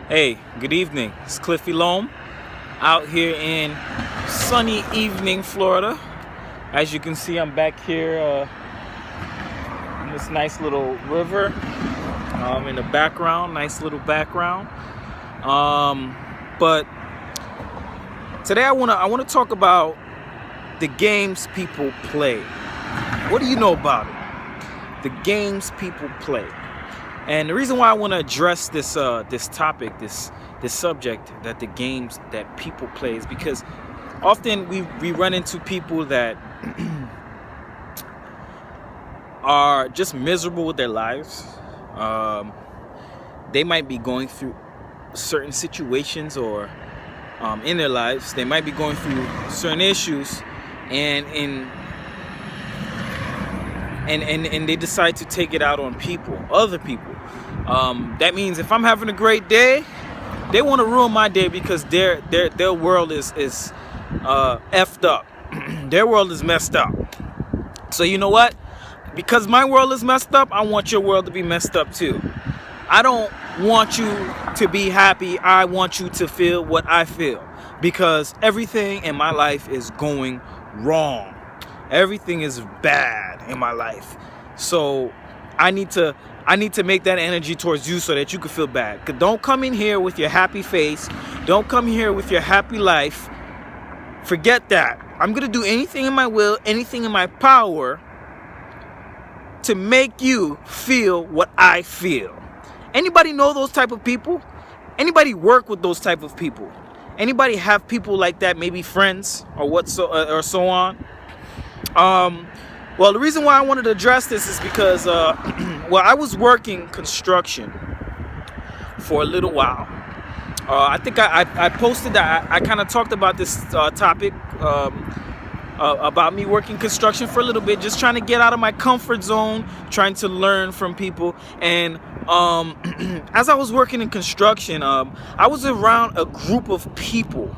Hey, good evening. It's Cliffy Loam out here in sunny evening Florida. As you can see, I'm back here in this nice little river in the background, nice little background. But today I wanna talk about the games people play. What do you know about it? The games people play. And the reason why I want to address this topic, this subject, that the games that people play, is because often we run into people that are just miserable with their lives. They might be going through certain situations or in their lives. They might be going through certain issues, and they decide to take it out on other people. That means if I'm having a great day, they want to ruin my day because their world is effed up. Their world is messed up. So you know what? Because my world is messed up, I want your world to be messed up too. I don't want you to be happy. I want you to feel what I feel, because everything in my life is going wrong. Everything is bad in my life. So I need to make that energy towards you so that you can feel bad. Don't come in here with your happy face. Don't come here with your happy life. Forget that. I'm going to do anything in my will, anything in my power to make you feel what I feel. Anybody know those type of people? Anybody work with those type of people? Anybody have people like that, maybe friends or so on? Well, the reason why I wanted to address this is because, I was working construction for a little while. I think I posted that. I kind of talked about this topic about me working construction for a little bit, just trying to get out of my comfort zone, trying to learn from people. And as I was working in construction, I was around a group of people,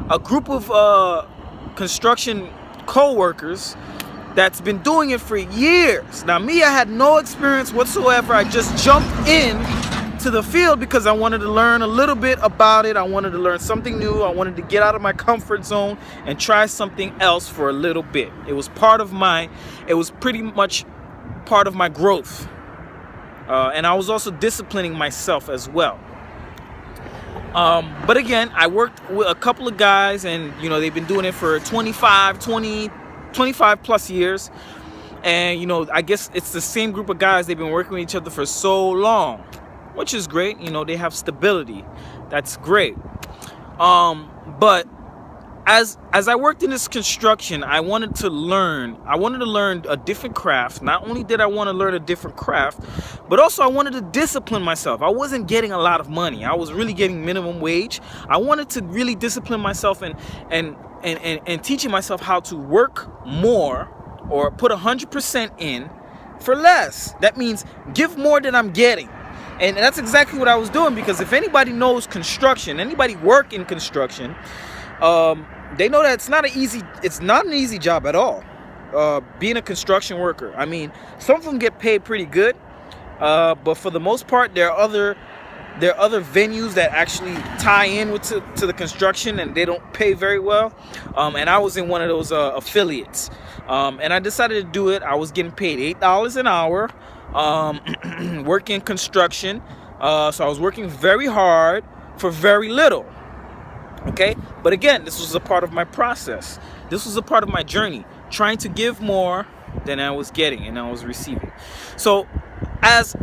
a group of construction co-workers that's been doing it for years. Now me, I had no experience whatsoever. I just jumped in to the field because I wanted to learn a little bit about it. I wanted to learn something new. I wanted to get out of my comfort zone and try something else for a little bit. It was pretty much part of my growth. And I was also disciplining myself as well. But again, I worked with a couple of guys, and they've been doing it for 25 plus years. And I guess it's the same group of guys. They've been working with each other for so long, which is great. They have stability. That's great. But as I worked in this construction, I wanted to learn a different craft. Not only did I want to learn a different craft, but also I wanted to discipline myself. I wasn't getting a lot of money. I was really getting minimum wage. I wanted to really discipline myself and teaching myself how to work more, or put 100% in for less. That means give more than I'm getting. And that's exactly what I was doing, because if anybody knows construction, anybody work in construction, they know that it's not an easy job at all. Being a construction worker. I mean, some of them get paid pretty good, but for the most part, there are other venues that actually tie in to the construction, and they don't pay very well. And I was in one of those affiliates, and I decided to do it. I was getting paid $8 an hour, working construction. So I was working very hard for very little. Okay, but again, this was a part of my process. This was a part of my journey, trying to give more than I was getting and I was receiving. So as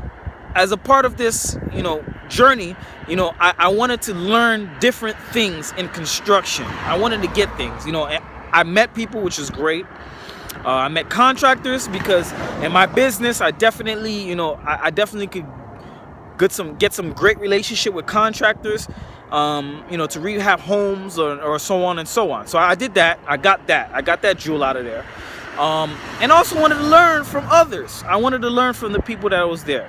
a part of this, journey, I wanted to learn different things in construction. I wanted to get things. I met people, which is great. I met contractors, because in my business, I definitely could get some great relationship with contractors. To rehab homes or so on and so on. So I did that. I got that jewel out of there. And also wanted to learn from others. I wanted to learn from the people that was there.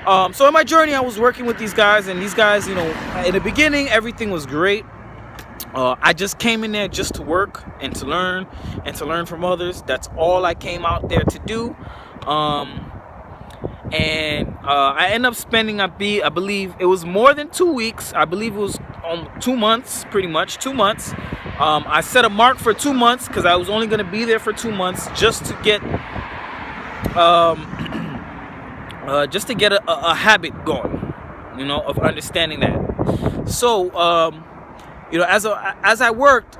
So in my journey, I was working with these guys, and these guys, in the beginning, everything was great. I just came in there just to work and to learn from others. That's all I came out there to do. And I ended up spending, I believe it was more than 2 weeks. I believe it was 2 months, pretty much 2 months. I set a mark for 2 months because I was only going to be there for 2 months just to get a habit going, you know, of understanding that. So you know, as I worked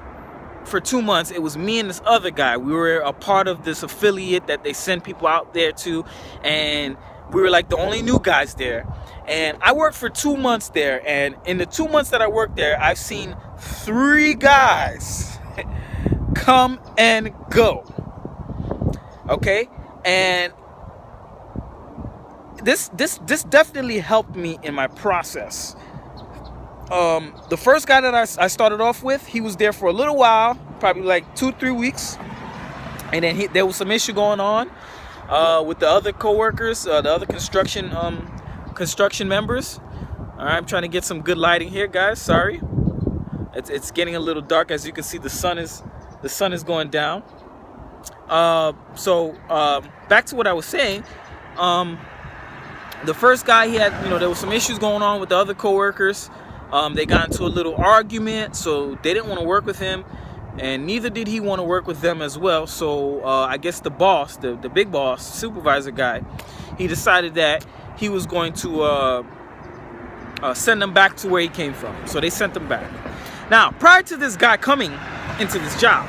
for 2 months, it was me and this other guy. We were a part of this affiliate that they send people out there to, and we were like the only new guys there. And I worked for 2 months there, and in the 2 months that I worked there, I've seen 3 guys come and go. Okay, and this definitely helped me in my process. The first guy that I started off with, he was there for a little while, probably like 2-3 weeks, and then there was some issue going on with the other co-workers, the other construction members. All right, I'm trying to get some good lighting here, guys. Sorry, it's getting a little dark. As you can see, the sun is going down. So back to what I was saying. The first guy, he had, you know, there was some issues going on with the other co-workers. They got into a little argument, so they didn't want to work with him, and neither did he want to work with them as well. So I guess the boss, the big boss, supervisor guy, he decided that he was going to send them back to where he came from. So they sent them back. Now, prior to this guy coming into this job,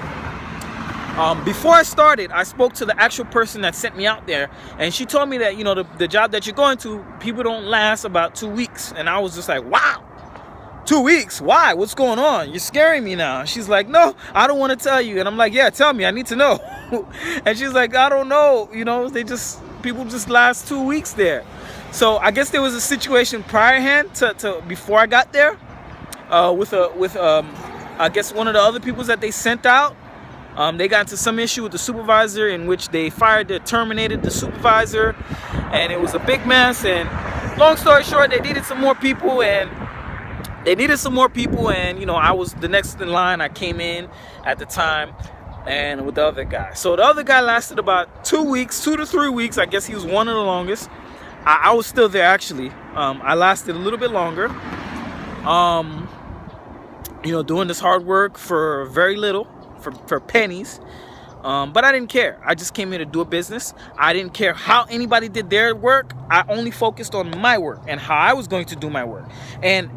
before I started, I spoke to the actual person that sent me out there, and she told me that, you know, the job that you're going to, people don't last about 2 weeks. And I was just like, wow, 2 weeks? Why? What's going on? You're scaring me now. She's like, no, I don't want to tell you. And I'm like, yeah, tell me, I need to know. And she's like, I don't know, you know, people just last 2 weeks there. So I guess there was a situation priorhand to before I got there, with I guess one of the other people that they sent out. They got into some issue with the supervisor, in which they terminated the supervisor, and it was a big mess. And long story short, they needed some more people, and you know, I was the next in line. I came in at the time, and with the other guy. So the other guy lasted about 2 weeks, 2 to 3 weeks. I guess he was one of the longest. I was still there, actually. I lasted a little bit longer. You know, doing this hard work for very little. For pennies, but I didn't care. I just came here to do a business. I didn't care how anybody did their work. I only focused on my work and how I was going to do my work, and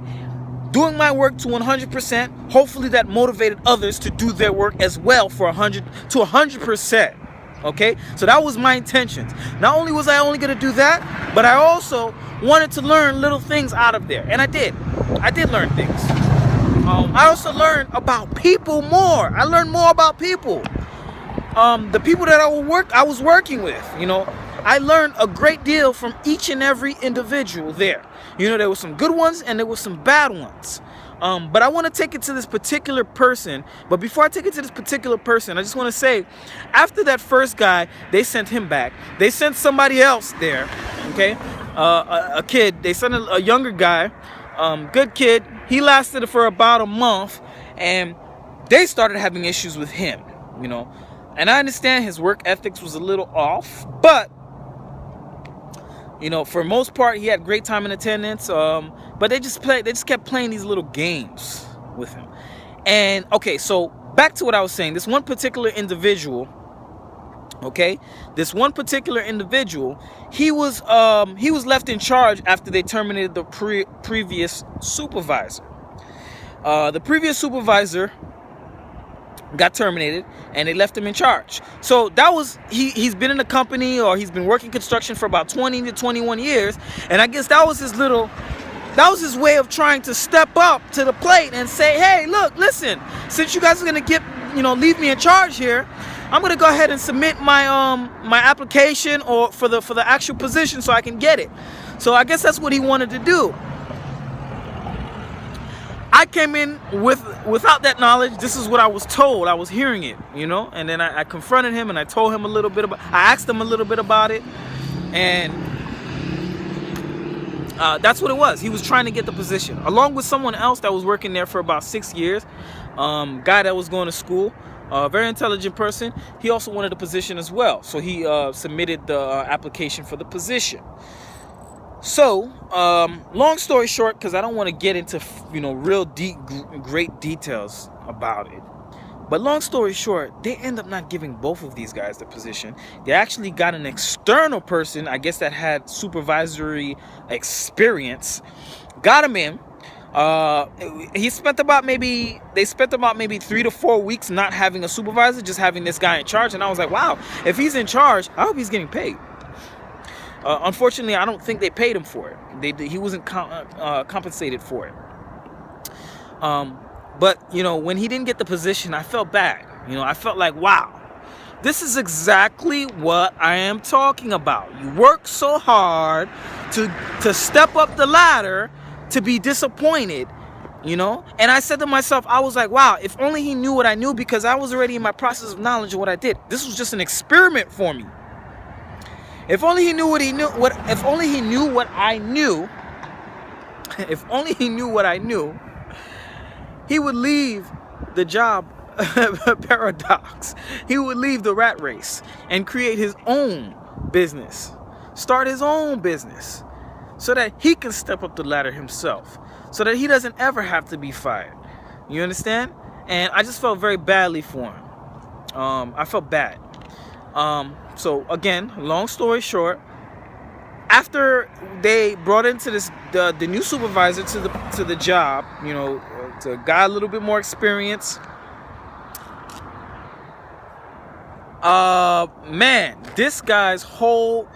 doing my work to 100%. Hopefully that motivated others to do their work as well for 100%. Okay, so that was my intentions. Not only was I only going to do that, but I also wanted to learn little things out of there, and I did learn things. I also learned about people more. I learned more about people. The people that I was working with, you know, I learned a great deal from each and every individual there. You know, there were some good ones and there were some bad ones. But I want to take it to this particular person. But before I take it to this particular person, I just want to say, after that first guy, they sent him back. They sent somebody else there, okay? A kid. They sent a younger guy. Good kid. He lasted for about a month, and they started having issues with him, you know. And I understand his work ethics was a little off, but you know, for most part, he had great time in attendance. But they just kept playing these little games with him. And okay, so back to what I was saying. This one particular individual. Okay, this one particular individual, he was left in charge after they terminated the previous supervisor. The previous supervisor got terminated, and they left him in charge. So that was he's been in the company, or he's been working construction for about 20 to 21 years, and I guess that was his way of trying to step up to the plate and say, hey, look, listen, since you guys are gonna leave me in charge here, I'm gonna go ahead and submit my my application or for the actual position so I can get it. So I guess that's what he wanted to do. I came in without that knowledge. This is what I was told. I was hearing it, you know. And then I confronted him and I told him a little bit about. I asked him a little bit about it, and that's what it was. He was trying to get the position along with someone else that was working there for about 6 years. Guy that was going to school. very intelligent person. He also wanted a position as well, so he submitted the application for the position. So, long story short, because I don't want to get into real deep, great details about it. But long story short, they end up not giving both of these guys the position. They actually got an external person, I guess, that had supervisory experience, got him in. They spent about maybe 3 to 4 weeks not having a supervisor, just having this guy in charge. And I was like, wow, if he's in charge, I hope he's getting paid. Unfortunately, I don't think they paid him for it. He wasn't compensated for it. But, when he didn't get the position, I felt bad. I felt like, wow, this is exactly what I am talking about. You work so hard to step up the ladder to be disappointed, And I said to myself, I was like, wow, if only he knew what I knew, because I was already in my process of knowledge of what I did. This was just an experiment for me. If only he knew what he knew, if only he knew what I knew, if only he knew what I knew, he would leave the job paradox. He would leave the rat race and create his own business, start his own business, so that he can step up the ladder himself, so that he doesn't ever have to be fired. You understand? And I just felt very badly for him. I felt bad. So again, long story short, after they brought into the new supervisor to the job, to a guy a little bit more experience, man, this guy's whole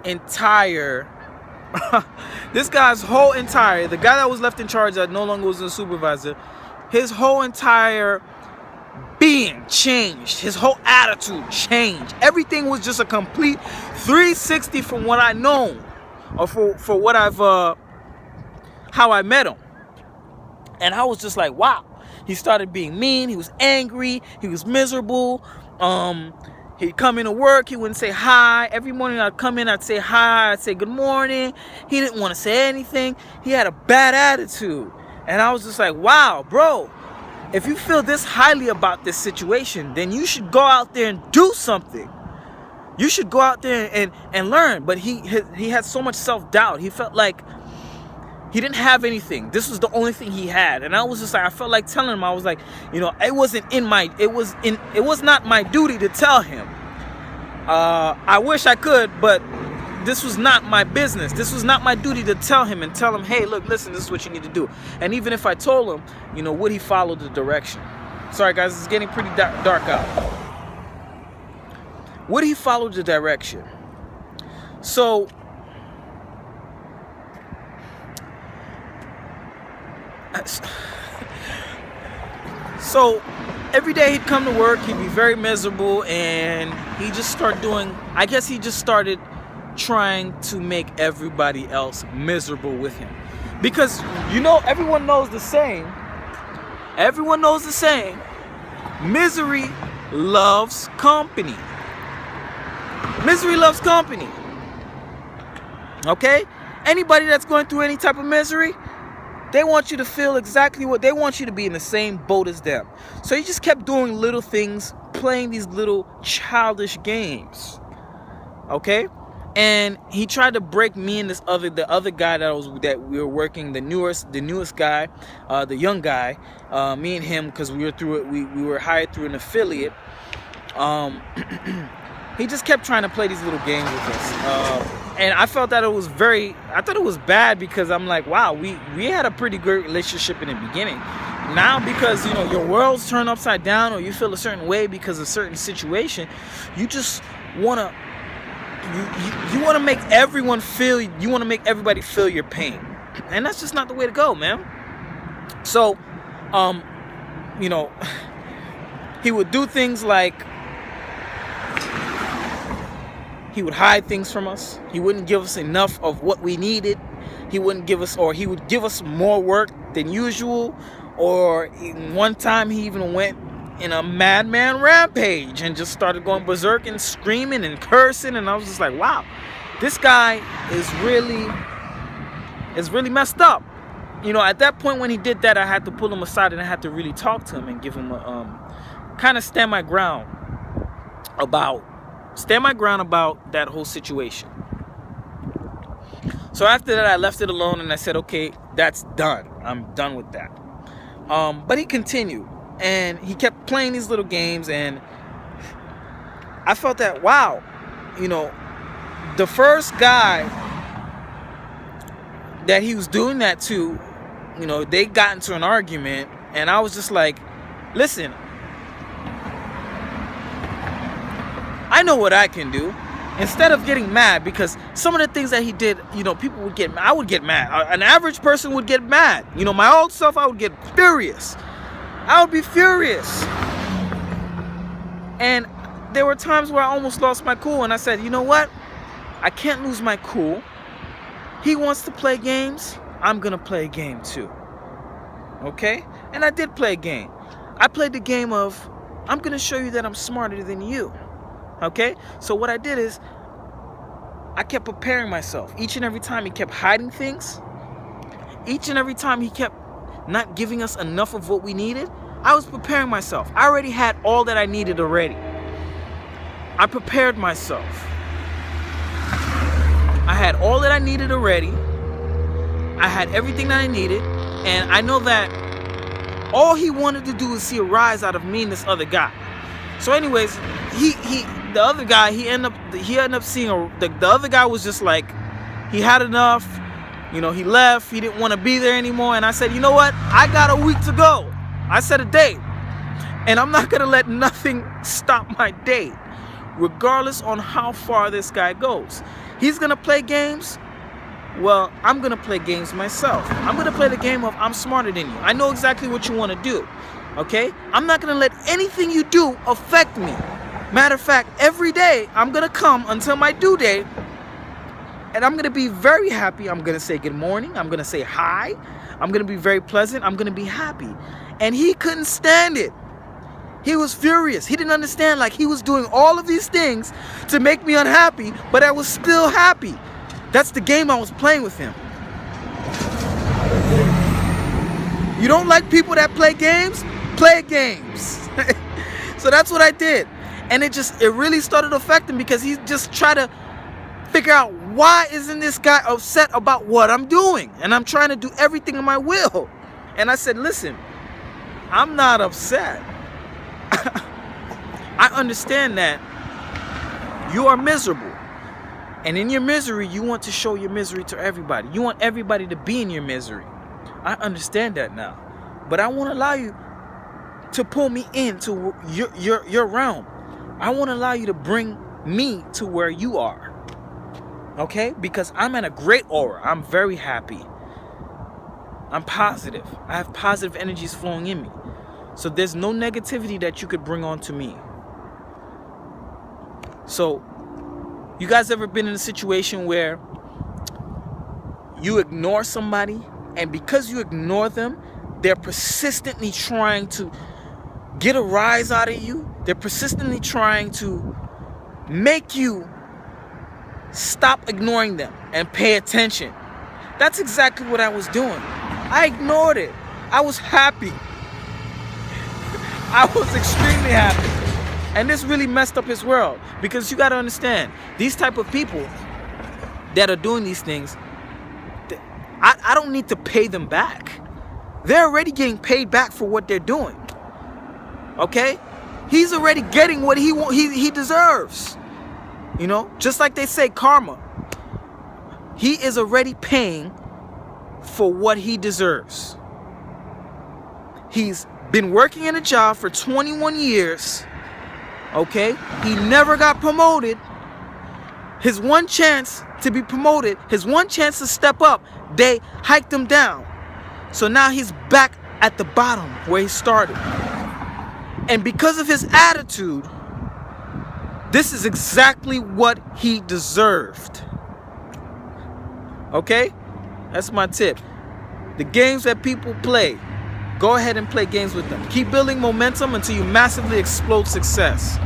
entire the guy that was left in charge, that no longer was a supervisor, his whole entire being changed. His whole attitude changed. Everything was just a complete 360 from what I know, or for what I've how I met him. And I was just like, wow. He started being mean. He was angry. He was miserable. He'd come into work. He wouldn't say hi. Every morning I'd come in, I'd say hi. I'd say good morning. He didn't want to say anything. He had a bad attitude. And I was just like, wow, bro. If you feel this highly about this situation, then you should go out there and do something. You should go out there and learn. But he had so much self-doubt. He felt like he didn't have anything. This was the only thing he had. And I was just like, I felt like telling him, I was like, it was not my duty to tell him. I wish I could, but this was not my business. This was not my duty to tell him hey, look, listen, this is what you need to do. And even if I told him, would he follow the direction? Sorry guys, it's getting pretty dark out. Would he follow the direction? So every day he'd come to work, he'd be very miserable, and he just started trying to make everybody else miserable with him. Because everyone knows the saying, misery loves company. Misery loves company. Okay? Anybody that's going through any type of misery, they want you to feel exactly what they want, you to be in the same boat as them. So he just kept doing little things, playing these little childish games. Okay? And he tried to break me and the other guy that we were working, the newest guy, the young guy, me and him, because we were hired through an affiliate. He just kept trying to play these little games with us. And I felt that I thought it was bad, because I'm like, wow, we had a pretty great relationship in the beginning. Now, because, your world's turned upside down, or you feel a certain way because of a certain situation, you just want to, you want to make everybody feel your pain. And that's just not the way to go, man. So, he would do things like, he would hide things from us. He wouldn't give us enough of what we needed. He would give us more work than usual. Or one time he even went in a madman rampage and just started going berserk and screaming and cursing. And I was just like, wow, this guy is really messed up. At that point when he did that, I had to pull him aside and I had to really talk to him and give him kind of stand my ground about that whole situation. So after that, I left it alone and I said, okay, that's done. I'm done with that. But he continued and he kept playing these little games, and I felt that, wow, you know, the first guy that he was doing that to, you know, they got into an argument, and I was just like, listen, I know what I can do. Instead of getting mad, because some of the things that he did, you know, people would get mad. I would get mad. An average person would get mad. You know, my old self, I would get furious. I would be furious. And there were times where I almost lost my cool, and I said, you know what? I can't lose my cool. He wants to play games. I'm going to play a game too. Okay? And I did play a game. I played the game of, I'm going to show you that I'm smarter than you. Okay? So what I did is, I kept preparing myself. Each and every time he kept hiding things, each and every time he kept not giving us enough of what we needed, I was preparing myself. I already had all that I needed already. I prepared myself. I had all that I needed already. I had everything that I needed. And I know that all he wanted to do was see a rise out of me and this other guy. So anyways, the other guy, he ended up seeing the other guy was just like, he had enough, you know, he left, he didn't want to be there anymore. And I said, you know what, I got a week to go. I set a date, and I'm not gonna let nothing stop my date, regardless on how far this guy goes. He's gonna play games. Well, I'm gonna play games myself. I'm gonna play the game of, I'm smarter than you. I know exactly what you want to do. Okay, I'm not gonna let anything you do affect me. Matter of fact, every day I'm gonna come until my due date, and I'm gonna be very happy. I'm gonna say good morning. I'm gonna say hi. I'm gonna be very pleasant. I'm gonna be happy. And he couldn't stand it. He was furious. He didn't understand, like, he was doing all of these things to make me unhappy, but I was still happy. That's the game I was playing with him. You don't like people that play games? Play games. So that's what I did. And it really started affecting, because he just tried to figure out, why isn't this guy upset about what I'm doing? And I'm trying to do everything in my will. And I said, listen, I'm not upset. I understand that you are miserable. And in your misery, you want to show your misery to everybody. You want everybody to be in your misery. I understand that now. But I won't allow you to pull me into your realm. I won't allow you to bring me to where you are. Okay? Because I'm in a great aura. I'm very happy. I'm positive. I have positive energies flowing in me. So there's no negativity that you could bring on to me. So, you guys ever been in a situation where you ignore somebody, and because you ignore them, they're persistently trying to get a rise out of you? They're persistently trying to make you stop ignoring them and pay attention. That's exactly what I was doing. I ignored it. I was happy. I was extremely happy. And this really messed up his world, because you got to understand, these type of people that are doing these things, I don't need to pay them back. They're already getting paid back for what they're doing. Okay? He's already getting what he deserves. You know, just like they say, karma. He is already paying for what he deserves. He's been working in a job for 21 years. Okay? He never got promoted. His one chance to be promoted, his one chance to step up, they hiked him down. So now he's back at the bottom where he started. And because of his attitude, this is exactly what he deserved. Okay? That's my tip. The games that people play, go ahead and play games with them. Keep building momentum until you massively explode success.